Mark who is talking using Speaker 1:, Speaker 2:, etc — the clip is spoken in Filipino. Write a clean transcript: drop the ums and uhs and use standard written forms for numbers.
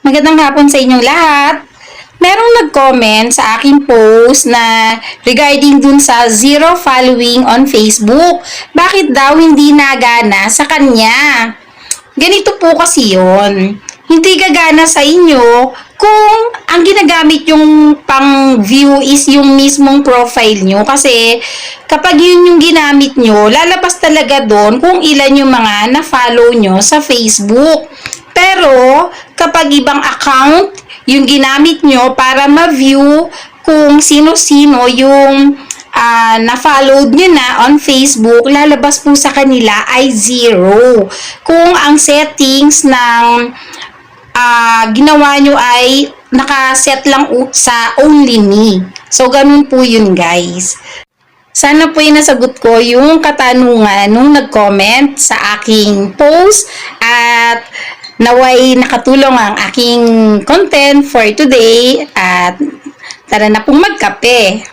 Speaker 1: Magandang hapon sa inyong lahat. Merong nag-comment sa aking post na regarding dun sa zero following on Facebook. Bakit daw hindi nagana sa kanya? Ganito po kasi yon. Hindi gagana sa inyo kung ang ginagamit yung pang-view is yung mismong profile nyo. Kasi kapag yun yung ginamit nyo, lalabas talaga doon kung ilan yung mga na-follow nyo sa Facebook. Pero kapag ibang account yung ginamit nyo para ma-view kung sino-sino yung na-followed nyo na on Facebook, lalabas po sa kanila ay 0. Kung ang settings ng ginawa nyo ay nakaset lang sa only me. So, ganun po yun, guys. Sana po yung nasagot ko yung katanungan nung nag-comment sa aking post at naway nakatulong ang aking content for today at tara na pong magkape.